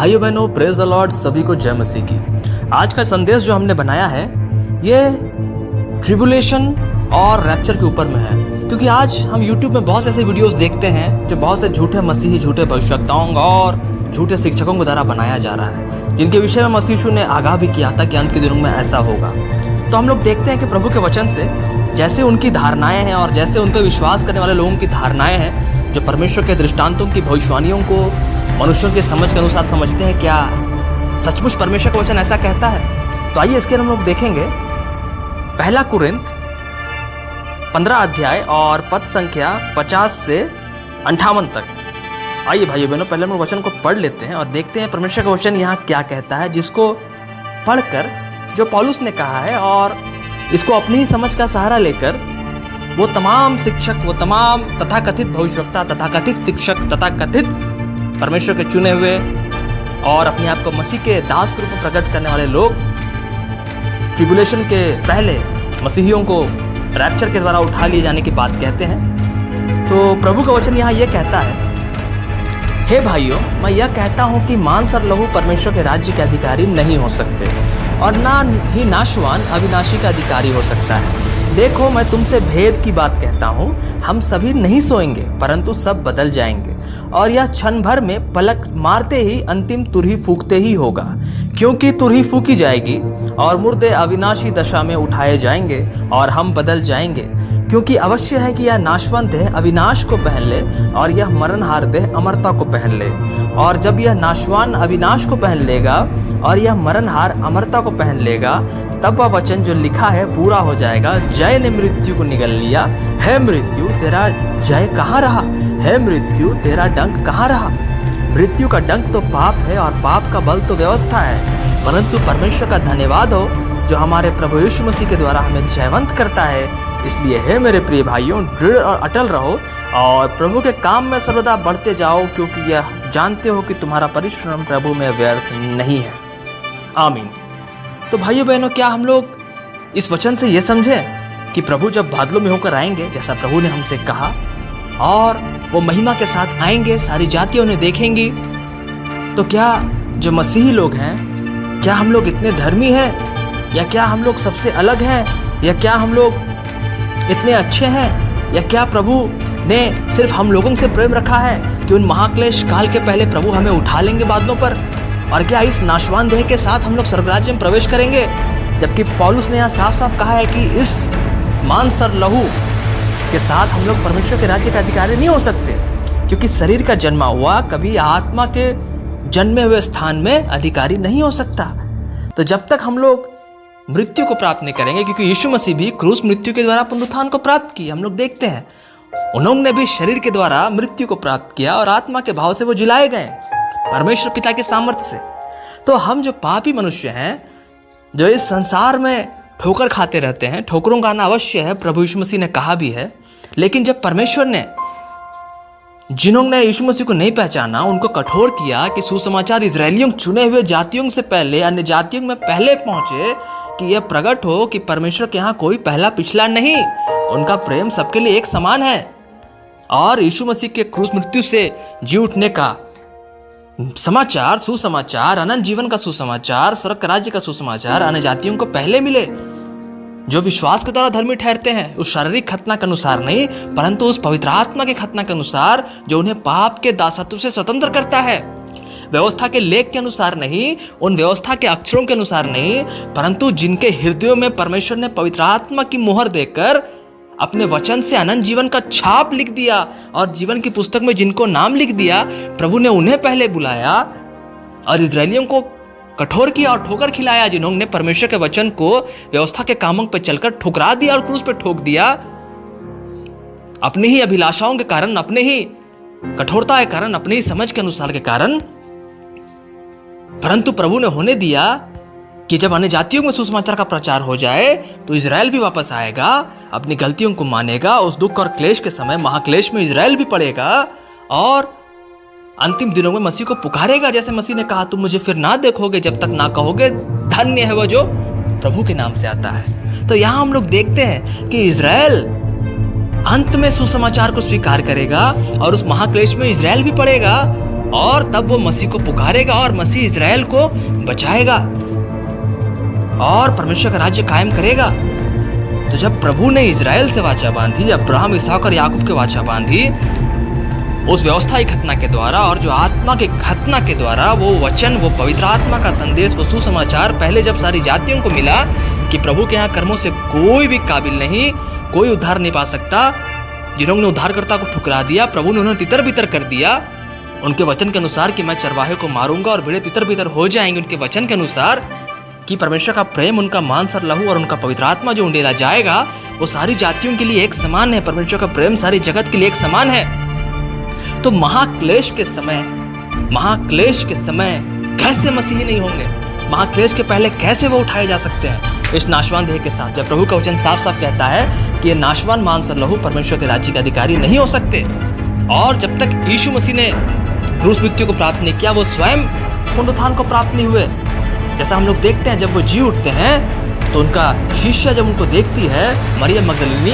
भाइयों बहनों, praise the Lord, सभी को जय मसीह की। आज का संदेश जो हमने बनाया है ये ट्रिबुलेशन और रैप्चर के ऊपर में है, क्योंकि आज हम YouTube में बहुत से ऐसे वीडियोस देखते हैं जो बहुत से झूठे मसीही, झूठे भविष्यवक्ताओं और झूठे शिक्षकों के द्वारा बनाया जा रहा है, जिनके विषय में मसीह यीशु ने आगाह भी किया था कि अंत के दिनों में ऐसा होगा। तो हम लोग देखते हैं कि प्रभु के वचन से जैसे उनकी धारणाएं हैं और जैसे उन पर विश्वास करने वाले लोगों की धारणाएं हैं, जो परमेश्वर के दृष्टांतों की भविष्यवाणियों को मनुष्यों के समझ के अनुसार समझते हैं, क्या सचमुच परमेश्वर का वचन ऐसा कहता है। तो आइए इसके हम लोग देखेंगे। पहला कुरिन्थ 15 अध्याय और पद संख्या 50 से 58 तक। आइए भाइयों बहनों, पहले हम वचन को पढ़ लेते हैं और देखते हैं परमेश्वर का वचन यहाँ क्या कहता है, जिसको पढ़कर जो पौलुस ने कहा है और इसको अपनी ही समझ का सहारा लेकर वो तमाम शिक्षक, वो तमाम तथाकथित भविष्यवक्ता, तथाकथित शिक्षक, तथाकथित परमेश्वर के चुने हुए और अपने आप को मसीह के दास के रूप में प्रकट करने वाले लोग ट्रिबुलेशन के पहले मसीहियों को रैप्चर के द्वारा उठा लिए जाने की बात कहते हैं। तो प्रभु का वचन यहाँ ये कहता है, हे भाइयों, मैं यह कहता हूँ कि मांस और लहू परमेश्वर के राज्य के अधिकारी नहीं हो सकते और ना ही नाशवान अविनाशी का अधिकारी हो सकता है। देखो, मैं तुमसे भेद की बात कहता हूँ, हम सभी नहीं सोएंगे परंतु सब बदल जाएंगे, और यह क्षण भर में पलक मारते ही अंतिम तुरही फूंकते ही होगा, क्योंकि तुरही फूंकी जाएगी और मुर्दे अविनाशी दशा में उठाए जाएंगे और हम बदल जाएंगे। क्योंकि अवश्य है कि यह नाशवान देह अविनाश को पहन ले और यह मरणहार देह अमरता को पहन ले। और जब यह नाशवान अविनाश को पहन लेगा और यह मरणहार अमरता को पहन लेगा, तब वह वचन जो लिखा है पूरा हो जाएगा, जय ने मृत्यु को निगल लिया। हे मृत्यु, तेरा जय कहाँ रहा? हे मृत्यु, तेरा डंक कहाँ रहा? मृत्यु का डंक तो पाप है और पाप का बल तो व्यवस्था है, परंतु परमेश्वर का धन्यवाद हो जो हमारे प्रभु यीशु मसीह के द्वारा हमें जयवंत करता है। इसलिए हे मेरे प्रिय भाइयों, दृढ़ और अटल रहो और प्रभु के काम में सर्वदा बढ़ते जाओ, क्योंकि यह जानते हो कि तुम्हारा परिश्रम प्रभु में व्यर्थ नहीं है। आमीन। तो भाइयों बहनों, क्या हम लोग इस वचन से ये समझें कि प्रभु जब बादलों में होकर आएंगे, जैसा प्रभु ने हमसे कहा, और वो महिमा के साथ आएंगे, सारी जातियां उन्हें देखेंगी, तो क्या जो मसीही लोग हैं, क्या हम लोग इतने धर्मी हैं, या क्या हम लोग सबसे अलग हैं, या क्या हम लोग इतने अच्छे हैं, या क्या प्रभु ने सिर्फ हम लोगों से प्रेम रखा है कि उन महाक्लेश काल के पहले प्रभु हमें उठा लेंगे बादलों पर, और क्या इस नाशवान देह के साथ हम लोग स्वर्गराज्य में प्रवेश करेंगे? जबकि पौलुस ने यहाँ साफ साफ कहा है कि इस मांस और लहू के साथ हम लोग परमेश्वर के राज्य का अधिकारी नहीं हो सकते, क्योंकि शरीर का जन्मा हुआ कभी आत्मा के जन्मे हुए स्थान में अधिकारी नहीं हो सकता। तो जब तक हम लोग मृत्यु को प्राप्त नहीं करेंगे, क्योंकि यीशु मसीह भी क्रूस मृत्यु के द्वारा पुनरुत्थान को प्राप्त किया, हम लोग देखते हैं उन्होंने भी शरीर के द्वारा मृत्यु को प्राप्त किया और आत्मा के भाव से वो जिलाए गए परमेश्वर पिता के सामर्थ्य से। तो हम जो पापी मनुष्य हैं, जो इस संसार में ठोकर खाते रहते हैं, ठोकरों का आना अवश्य है, प्रभु यीशु मसीह ने कहा भी है, लेकिन जब परमेश्वर ने जिन्होंने यीशु मसीह को नहीं पहचाना, उनको कठोर किया कि सुसमाचार इजरायलियों चुने हुए जातियों से पहले, अन्य जातियों में पहले पहुंचे, कि यह प्रकट हो कि परमेश्वर के यहाँ कोई पहला पिछला नहीं, उनका प्रेम सबके लिए एक समान है। और यीशु मसीह के क्रूस मृत्यु से जी उठने का समाचार, सुसमाचार, अनंत जीवन का सुसमाचार, स्वर्ग राज्य का सुसमाचार अन्य जातियों को पहले मिले, जो विश्वास के द्वारा धर्मी ठहरते हैं, उस शारीरिक खतना के अनुसार नहीं, परंतु उस पवित्र आत्मा के खतना के अनुसार, जो उन्हें पाप के दासत्व से स्वतंत्र करता है। व्यवस्था के लेख के अनुसार नहीं, उन व्यवस्था के अक्षरों के अनुसार नहीं, परंतु जिनके हृदयों में परमेश्वर ने पवित्र आत्मा की मोहर देकर अपने वचन से अनंत जीवन का छाप लिख दिया, और जीवन की पुस्तक में जिनको नाम लिख दिया, प्रभु ने उन्हें पहले बुलाया और इजरायलियों को कठोर किया और ठोकर खिलाया, जिन्होंने परमेश्वर के वचन को व्यवस्था के कामों पर चलकर ठुकरा दिया और क्रूस पर ठोक दिया, अपनी ही अभिलाषाओं के कारण, अपने ही कठोरता के कारण, अपनी ही समझ के अनुसार के कारण। परंतु प्रभु ने होने दिया कि जब अन्य जातियों में सुसमाचार का प्रचार हो जाए, तो इजराइल भी वापस आएगा, अपनी गलतियों को मानेगा, उस दुख और क्लेश के समय, महाक्लेश में इजराइल भी पड़ेगा और अंतिम दिनों में मसीह को पुकारेगा, जैसे मसीह ने कहा, तुम मुझे फिर ना देखोगे जब तक ना कहोगे धन्य है वो जो प्रभु के नाम से आता है। तो यहां हम लोग देखते हैं कि इजराइल अंत में सुसमाचार को स्वीकार करेगा और उस महाक्लेश में इजराइल भी पड़ेगा, और तब वो मसीह को पुकारेगा और मसीह इजराइल को बचाएगा और परमेश्वर का राज्य कायम करेगा। तो जब प्रभु ने इजराइल से वाचा बांधी, अब्राहम, इसहाक और याकूब के वाचा बांधी, उस व्यवस्था की घटना के द्वारा और जो आत्मा की घटना के द्वारा, वो वचन, वो पवित्र आत्मा का संदेश, वो सुसमाचार पहले जब सारी जातियों को मिला कि प्रभु के यहाँ कर्मों से कोई भी काबिल नहीं, कोई उद्धार नहीं पा सकता, जिन्होंने उद्धारकर्ता को ठुकरा दिया, प्रभु ने उन्हें तितर बितर कर दिया उनके वचन के अनुसार कि मैं चरवाहे को मारूंगा और भेड़े तितर बितर हो जाएंगे उनके वचन के अनुसार, कि परमेश्वर का प्रेम, उनका मांस और लहू और उनका पवित्र आत्मा जो उंडेला जाएगा वो सारी जातियों के लिए एक समान है। परमेश्वर का प्रेम सारी जगत के लिए एक समान है। तो महाक्लेश के समय कैसे मसीही नहीं होंगे? महाक्लेश के पहले कैसे वो उठाए जा सकते हैं इस नाशवान देह के साथ, जब प्रभु का वचन साफ साफ कहता है कि ये नाशवान मांस और लहू परमेश्वर के राज्य के अधिकारी नहीं हो सकते। और जब तक यीशु मसीह ने क्रूस मृत्यु को प्राप्त नहीं किया, वो स्वयं पुनरुत्थान को प्राप्त नहीं हुए। जैसा हम लोग देखते हैं जब वो जी उठते हैं तो उनका शिष्य जब उनको देखती है, मरियम मगदलीनी,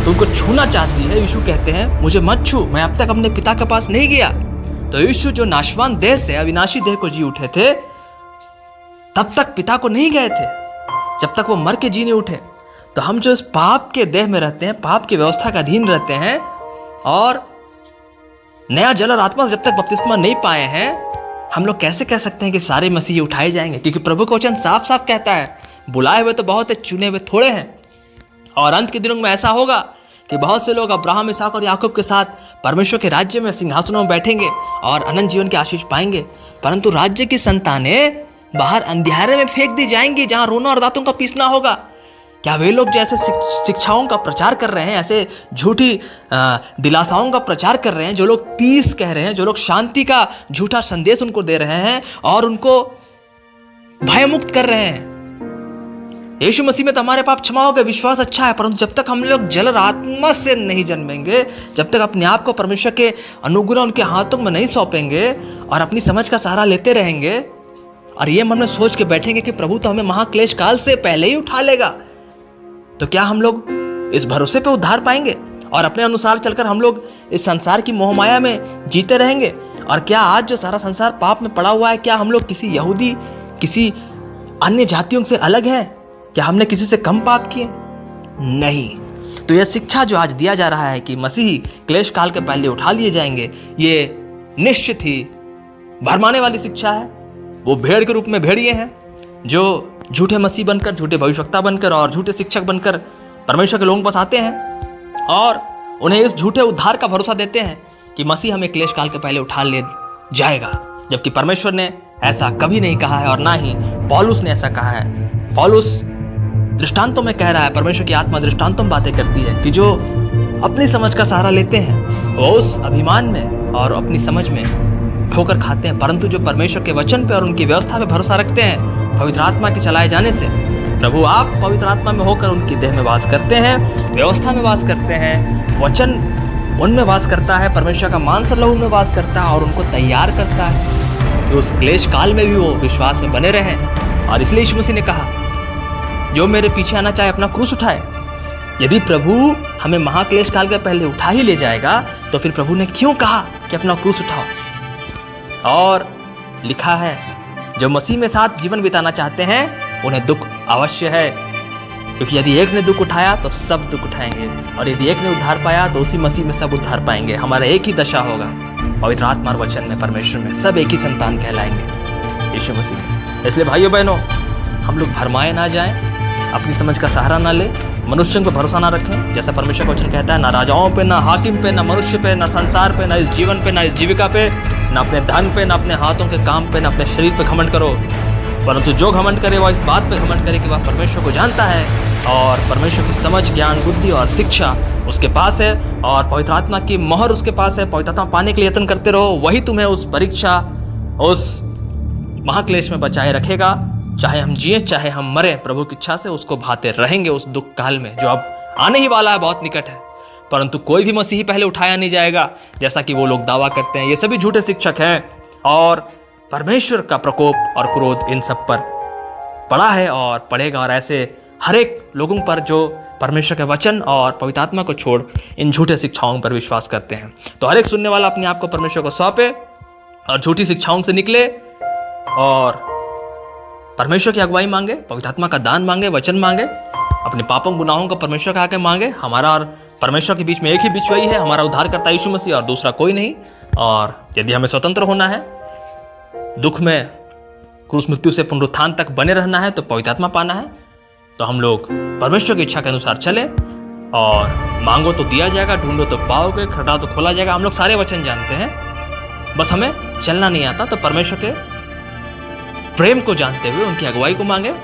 तो उनको छूना चाहती है। यीशु कहते हैं मुझे मत छू, मैं अब तक अपने पिता के पास नहीं गया। तो यीशु जो नाशवान देह से अविनाशी देह को जी उठे थे, तब तक पिता को नहीं गए थे, जब तक वो मर के जी नहीं उठे। तो हम जो इस पाप के देह में रहते हैं, पाप की व्यवस्था का अधीन रहते हैं और नया जल और आत्मा से जब तक बपतिस्मा नहीं पाए हैं, हम लोग कैसे कह सकते हैं कि सारे मसीही उठाए जाएंगे? क्योंकि प्रभु का वचन साफ साफ कहता है, बुलाए हुए तो बहुत है, चुने हुए थोड़े हैं। और अंत के दिनों में ऐसा होगा कि बहुत से लोग अब्राहम, इसहाक और याकूब के साथ परमेश्वर के राज्य में सिंहासनों में बैठेंगे और अनंत जीवन की आशीष पाएंगे। परंतु राज्य की संतानें बाहर अंधियारे में फेंक दी जाएंगी, जहां रोना और दांतों का पीसना होगा। क्या वे लोग जो ऐसे शिक्षाओं का प्रचार कर रहे हैं, ऐसे झूठी दिलासाओं का प्रचार कर रहे हैं, जो लोग पीस कह रहे हैं, जो लोग शांति का झूठा संदेश उनको दे रहे हैं और उनको भयमुक्त कर रहे हैं? यीशु मसीह में तो हमारे पाप क्षमा हो गए, विश्वास अच्छा है, परंतु जब तक हम लोग जल और आत्मा से नहीं जन्मेंगे, जब तक अपने आप को परमेश्वर के अनुग्रह उनके हाथों में नहीं सौंपेंगे और अपनी समझ का सहारा लेते रहेंगे और ये मन में सोच के बैठेंगे कि प्रभु तो हमें महाक्लेश काल से पहले ही उठा लेगा, तो क्या हम लोग इस भरोसे पे उद्धार पाएंगे और अपने अनुसार चलकर हम लोग इस संसार की मोहमाया में जीते रहेंगे? और क्या आज जो सारा संसार पाप में पड़ा हुआ है, क्या हम लोग किसी यहूदी, किसी अन्य जातियों से अलग हैं? क्या हमने किसी से कम पाप किए? नहीं। तो यह शिक्षा जो आज दिया जा रहा है कि मसीही क्लेश काल के पहले उठा लिए जाएंगे, ये निश्चित ही भरमाने वाली शिक्षा है। वो भेड़ के रूप में भेड़िए हैं जो झूठे मसीह बनकर, झूठे भविष्यवक्ता बनकर और झूठे शिक्षक बनकर परमेश्वर के लोगों के पास आते हैं और उन्हें इस झूठे उद्धार का भरोसा देते हैं कि मसीह हमें क्लेश काल के पहले उठा ले जाएगा, जबकि परमेश्वर ने ऐसा कभी नहीं कहा है और ना ही पौलुस ने ऐसा कहा है। पौलुस दृष्टांतों में कह रहा है, परमेश्वर की आत्मा दृष्टांतों में बातें करती है कि जो अपनी समझ का सहारा लेते हैं वो उस अभिमान में और अपनी समझ में ठोकर खाते हैं, परंतु जो परमेश्वर के वचन पे और उनकी व्यवस्था पे भरोसा रखते हैं, पवित्र आत्मा के चलाए जाने से, प्रभु आप पवित्र आत्मा में होकर उनकी देह में वास करते हैं, व्यवस्था में वास करते हैं, वचन उनमें वास करता है, परमेश्वर का मांस और लहू में वास करता है और उनको तैयार करता है कि उस क्लेश काल में भी वो विश्वास में बने रहें। और इसलिए यीशु मसीह ने कहा, जो मेरे पीछे आना चाहे अपना क्रूस उठाए। यदि प्रभु हमें महाक्लेश काल के पहले उठा ही ले जाएगा, तो फिर प्रभु ने क्यों कहा कि अपना क्रूस उठाओ? और लिखा है, जो मसीह में साथ जीवन बिताना चाहते हैं उन्हें दुख अवश्य है, क्योंकि यदि एक ने दुख उठाया तो सब दुख उठाएंगे, और यदि एक ने उद्धार पाया तो उसी मसीह में सब उद्धार पाएंगे। हमारा एक ही दशा होगा, पवित्र आत्मा और वचन में, परमेश्वर में सब एक ही संतान कहलाएंगे, यीशु मसीह। इसलिए भाइयों बहनों, हम लोग भरमाए ना जाएं, अपनी समझ का सहारा ना ले, मनुष्यों पर भरोसा ना रखें। जैसा परमेश्वर का वचन कहता है, ना राजाओं पे, ना हाकिम पे, ना मनुष्य पे, ना संसार पे, ना इस जीवन पे, ना इस जीविका पे, ना अपने धन पे, ना अपने हाथों के काम पे, ना अपने शरीर पे घमंड करो, परंतु जो घमंड करे वह इस बात पे घमंड करे कि वह परमेश्वर को जानता है और परमेश्वर की समझ, ज्ञान, बुद्धि और शिक्षा उसके पास है और पवित्र आत्मा की मोहर उसके पास है। पवित्र आत्मा पाने के लिए यत्न करते रहो, वही तुम्हें उस परीक्षा, उस महाक्लेश में बचाए रखेगा। चाहे हम जिए चाहे हम मरे, प्रभु की इच्छा से उसको भाते रहेंगे उस दुख काल में जो अब आने ही वाला है, बहुत निकट है। परंतु कोई भी मसीही पहले उठाया नहीं जाएगा, जैसा कि वो लोग दावा करते हैं। ये सभी झूठे शिक्षक हैं और परमेश्वर का प्रकोप और क्रोध इन सब पर पड़ा है और पड़ेगा, और ऐसे हर एक लोगों पर जो परमेश्वर के वचन और पवित्र आत्मा को छोड़ इन झूठे शिक्षाओं पर विश्वास करते हैं। तो हर एक सुनने वाला अपने आप को परमेश्वर को सौंपे और झूठी शिक्षाओं से निकले और परमेश्वर की अगुवाई मांगे, पवित्र आत्मा का दान मांगे, वचन मांगे, अपने पापों गुनाहों का परमेश्वर का आके मांगे। हमारा और परमेश्वर के बीच में एक ही बिचवाई है, हमारा उद्धारकर्ता यीशु मसीह और दूसरा कोई नहीं। और यदि हमें स्वतंत्र होना है, दुख में क्रूस मृत्यु से पुनरुत्थान तक बने रहना है, तो पवित्र आत्मा पाना है, तो हम लोग परमेश्वर की इच्छा के अनुसार चले और मांगो तो दिया जाएगा, ढूंढो तो पाओगे, खटखटाओ तो खोला जाएगा। हम लोग सारे वचन जानते हैं, बस हमें चलना नहीं आता। तो परमेश्वर के प्रेम को जानते हुए उनकी अगुवाई को मांगे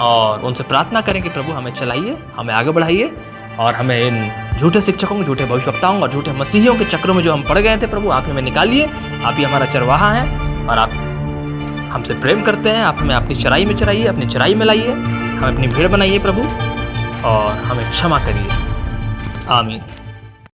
और उनसे प्रार्थना करें कि प्रभु हमें चलाइए, हमें आगे बढ़ाइए और हमें इन झूठे शिक्षकों, झूठे भविष्यवक्ताओं और झूठे मसीहियों के चक्रों में जो हम पड़ गए थे, प्रभु आप हमें निकालिए। आप ही हमारा चरवाहा है और आप हमसे प्रेम करते हैं। आप हमें अपनी चराई में चराइए, अपनी चराई में लाइए, हमें अपनी भीड़ बनाइए प्रभु, और हमें क्षमा करिए। आमीन।